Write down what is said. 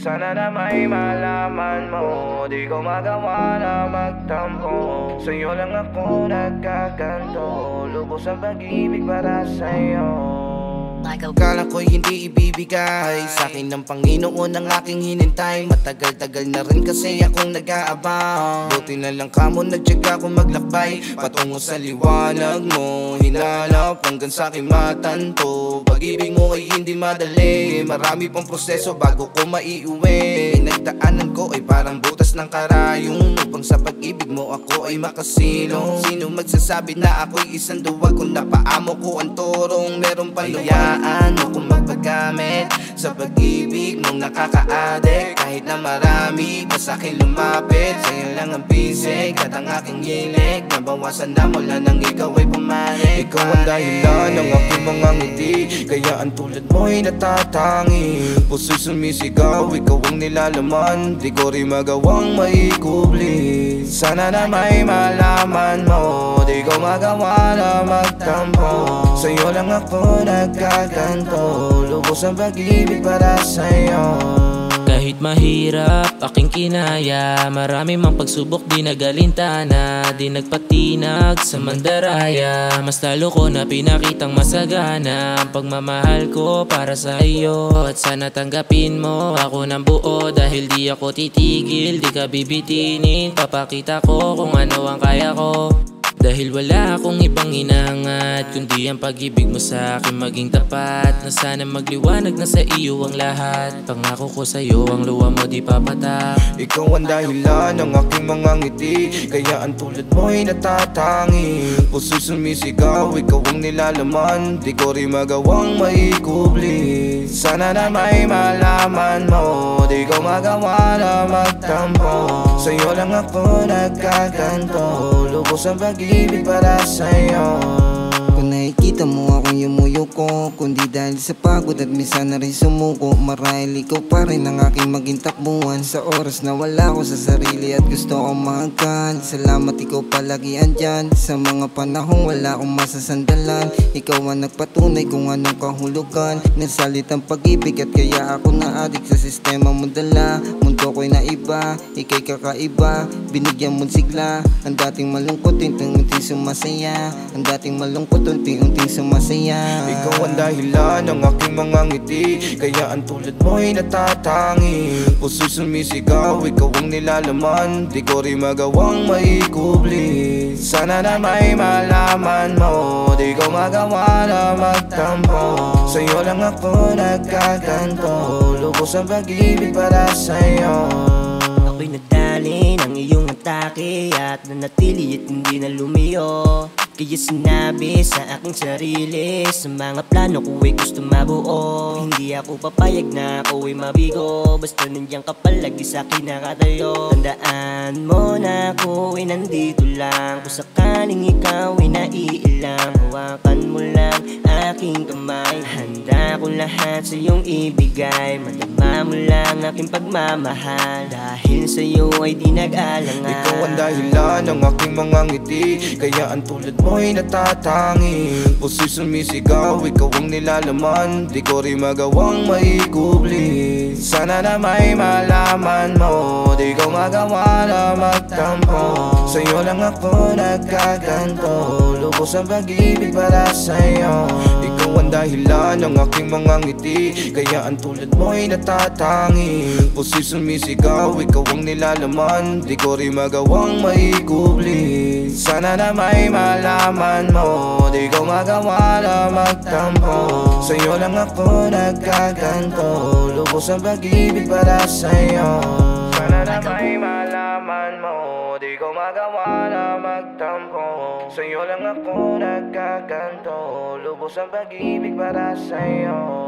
Sana na may malaman mo, di ko magawa na magtampo. Sa'yo lang ako nagkaganto, lubos ang pag-ibig para sa'yo. Kala ko'y hindi ibibigay sa'kin ng Panginoon ang aking hinintay. Matagal-tagal na rin kasi akong nag-aabang. Buti na lang kamo nagtyaga kong maglakbay patungo sa liwanag mo. Hinalap hanggang sa'king matanto. Pag-ibig mo ay hindi madali, marami pang proseso bago ko maiuwi. Nagdaanan ko ay parang butas ng karayong, upang sa pag-ibig mo ako ay makasilong. Sino magsasabi na ako'y isang duwag kung napaamo ko ang turong meron palayaan mo kung magpagamit sa pag-ibig mong nakaka-addict. Kahit na marami pa sa'kin lumapit, sa'yo lang ang bisig at ang aking hilig. Nabawasan na mula nang ikaw ay pumalit. Ikaw ang dahilan ng aking mga ngiti, kaya ang tulad mo'y natatangi. Puso'y sumisigaw, ikaw ang nilalaman, di ko rin magawang maikubli. Sana na may malaman mo, di ko magawa na magtampo. Sa'yo lang ako nagkaganto, lubos ang pag-ibig para sa'yo. Kahit mahirap aking kinaya, marami mang pagsubok di nagalintana, di nagpatinag sa mandaraya. Mas lalo ko na pinakitang masagana ang pagmamahal ko para sa iyo. At sana tanggapin mo ako ng buo, dahil di ako titigil, di ka bibitinin. Papakita ko kung ano ang kaya ko, dahil wala akong ibang inangat kundi ang pag-ibig mo sa akin maging tapat. Na sana magliwanag na sa iyo ang lahat, pangako ko sa iyo ang luha mo di papatak. Ikaw ang dahilan ng aking mga ngiti, kaya ang tulad mo'y natatangi. Puso'y sumisigaw, ikaw ang nilalaman, di ko rin magawang maikubli. Sana na may malaman mo, di ko magawa na magtampo. Sa'yo lang ako nagkaganto, lubos ang pag-ibig para sa'yo. Kung nakikita mo akong yumuyuko, kundi dahil sa pagod at minsan na rin sumuko. Marahil ikaw pa rin ang aking maging takbuhan sa oras na wala ko sa sarili at gusto kong mahagkan. Salamat ikaw palagi andyan sa mga panahong wala akong masasandalan. Ikaw ang nagpatunay kung anong kahulugan ng salitang pag-ibig, at kaya ako na-addict sa sistema mo dala. Mundo ko'y naiba, ika'y kakaiba, binigyan mong sigla. Ang dating malungkot, unti-unting sumasaya. Ang dating malungkot, unti-unting sumasaya. Ikaw ang dahilan ng aking mga ngiti, kaya ang tulad mo'y natatangi. Puso'y sumisigaw, ikaw ang nilalaman, di ko rin magawang maikubli. Sana na may malaman mo, di ko magawa na magtampo. Sa'yo lang ako nagkaganto, lubos ang pag-ibig para sa'yo. Ako'y nadali ng iyong atake at nanatili at hindi na lumiyo. Kaya sinabi sa aking sarili, sa mga plano ko ay gusto mabuo. Hindi ako papayag na ako ay mabigo, basta nandiyan ka palagi sa akin nakatayo. Tandaan mo na ako ay nandito lang, kung sakaling ikaw ay naiilang. Hawakan mo lang aking kamay, handa ko lahat sa iyong ibigay. Madama mo lang aking pagmamahal, dahil sa iyo ay di nag-alangan. Ikaw ang dahilan ng aking mga ngiti, kaya ang tulad mo'y natatangi. Puso'y sumisigaw, ikaw ang nilalaman, di ko rin magawang maikubli. Sana na may malaman mo, di ko magawa na magtampo. Sa'yo lang ako nagkaganto, lubos ang pag-ibig para sa'yo. Ikaw ang dahilan ng aking mga ngiti, kaya ang tulad mo'y natatangi. Puso'y sumisigaw, ikaw ang nilalaman, di ko rin magawang maikubli. Sana na may malaman mo, di ko magawa na magtampo. Sa'yo lang ako nagkaganto, lubos ang pag-ibig para sa'yo. Sana na may malaman mo, di ko magawa na magtampo. Sa'yo lang ako nagkaganto, lubos ang pag-ibig para sa'yo.